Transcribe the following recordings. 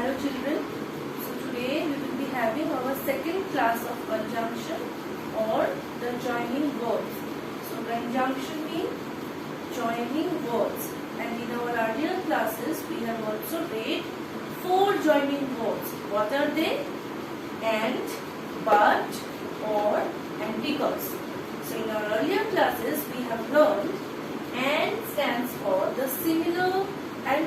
Hello children. So today we will be having our second class of conjunction or the joining words. So conjunction means joining words, and in our earlier classes we have also read 4 joining words. What are they? And, but, or, and because. So in our earlier classes we have learned and stands for the similar and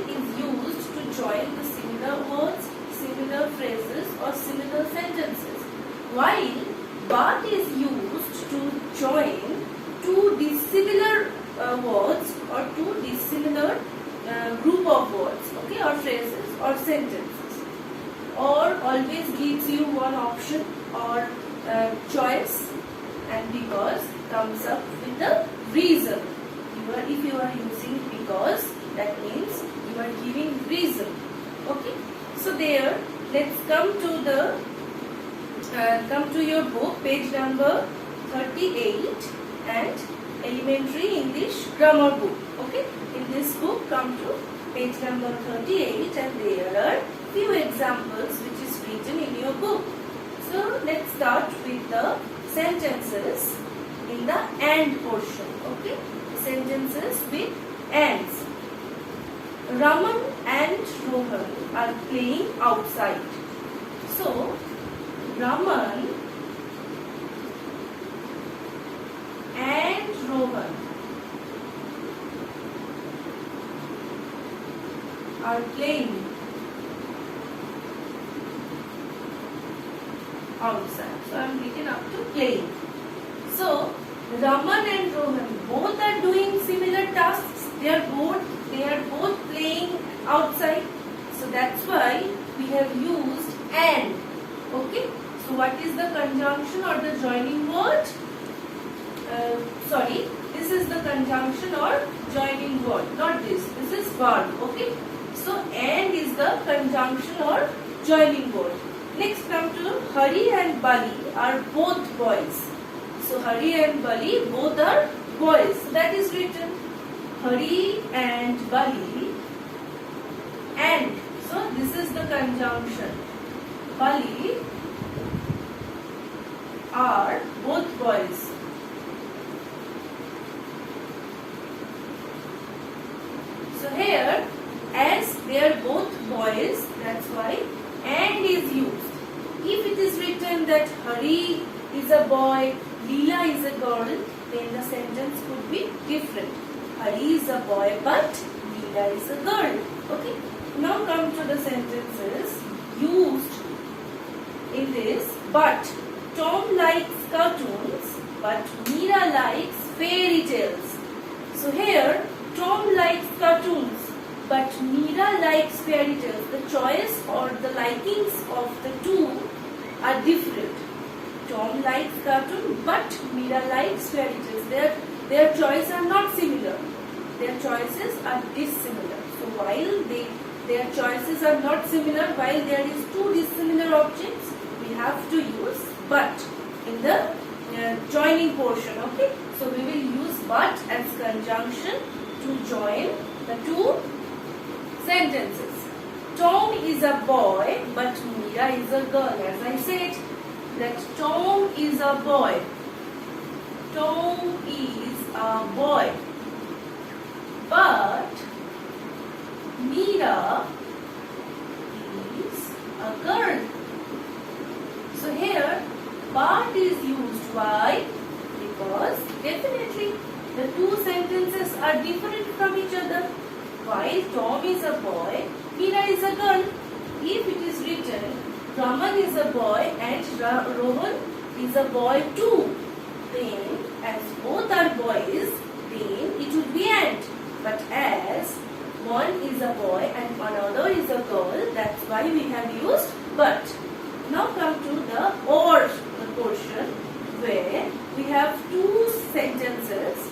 is used to join the similar words, similar phrases or similar sentences, while but is used to join two dissimilar words or two dissimilar group of words, okay, or phrases or sentences, or always gives you one option or choice, and because comes up with the reason. If you are using because, that means you are giving reason. Okay. So there, let's come to your book, page number 38, and elementary English grammar book. Okay. In this book, come to page number 38, and there are few examples which is written in your book. So let's start with the sentences in the and portion. Okay. Sentences with ands. Raman and Rohan are playing outside. So, Raman and Rohan are playing outside. So, I am written up to playing. So, Raman and Rohan both are doing similar tasks. They are both playing outside. So that's why we have used and. Okay. So what is the conjunction or the joining word? This is the conjunction or joining word, not this. This is verb. Okay. So and is the conjunction or joining word. Next come to Hari and Bali are both boys. So Hari and Bali both are boys. So that is written Hari and Bali, and so this is the conjunction. Bali are both boys. So here, as they are both boys, that's why and is used. If it is written that Hari is a boy, Leela is a girl, then the sentence could be different. Hari is a boy but Leela is a girl. Okay. Now come to the sentences used in this. But Tom likes cartoons but Meera likes fairy tales. So here Tom likes cartoons but Meera likes fairy tales. The choice or the likings of the two are different. Tom likes cartoon but Meera likes fairy tales. Their choices are not similar. Their choices are dissimilar. So while their choices are not similar, while there is two dissimilar objects, we have to use but in the joining portion. Okay. So we will use but as conjunction to join the two sentences. Tom is a boy but Meera is a girl. As I said, that Tom is a boy. Tom is a boy. But Meera is a girl. So here, but is used. Why? Because definitely the two sentences are different from each other. While Tom is a boy, Meera is a girl. If it is written Raman is a boy and Rohan is a boy too, then as both are boys, then it would be and. But as one is a boy and another is a girl, that's why we have used but. Now come to the or portion, where we have two sentences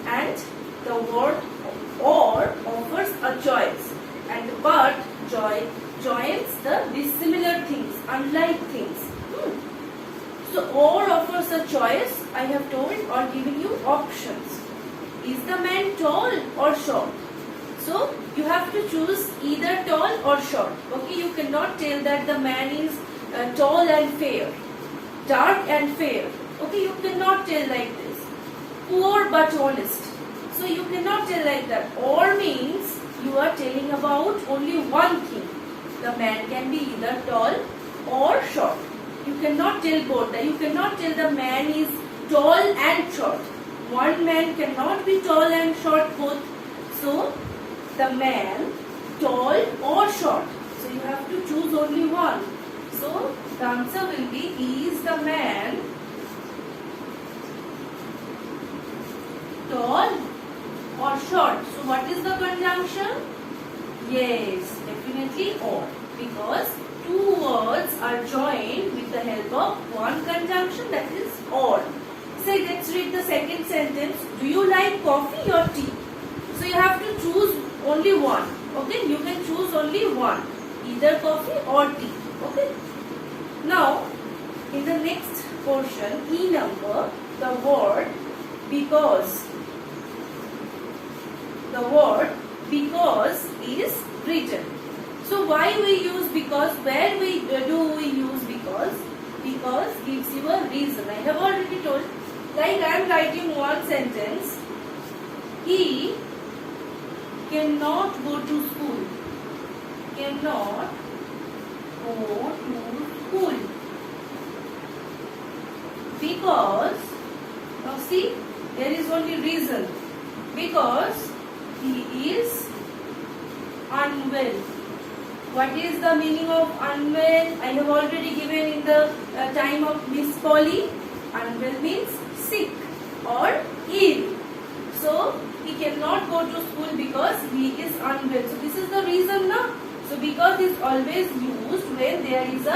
and the word or offers a choice and but joins the dissimilar things, unlike things. So or offers a choice, I have told or given you options. Is the man tall or short? So you have to choose either tall or short. Okay, you cannot tell that the man is tall and fair, dark and fair. Okay, you cannot tell like this. Poor but honest. So you cannot tell like that. Or means you are telling about only one thing. The man can be either tall or short. You cannot tell both. You cannot tell the man is tall and short. One man cannot be tall and short both. So the man tall or short. So you have to choose only one. So the answer will be, is the man tall or short? So what is the conjunction? Yes, definitely or, because two words are joined with the help of one conjunction, that is or. Say, let's read the second sentence. Do you like coffee or tea? So you have to choose only one. Okay, you can choose only one, either coffee or tea. Okay. Now, in the next portion, E number, the word because. The word because is written. So why we use because? Where do we use because? Because gives you a reason. I have already told. Like I am writing one sentence. He cannot go to school. Cannot go to school. Because, now see, there is only reason. Because he is unwell. What is the meaning of unwell? I have already given in the time of Miss Polly. Unwell means sick or ill. So he cannot go to school because he is unwell. So this is the reason now. So because is always used when there needs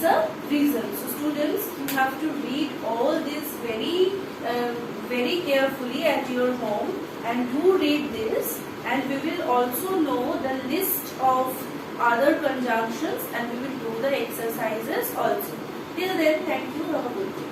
a reason. So students, you have to read all this very carefully at your home, and do read this, and we will also know the list of other conjunctions, and we will do the exercises also. Till then, thank you. Have a good day.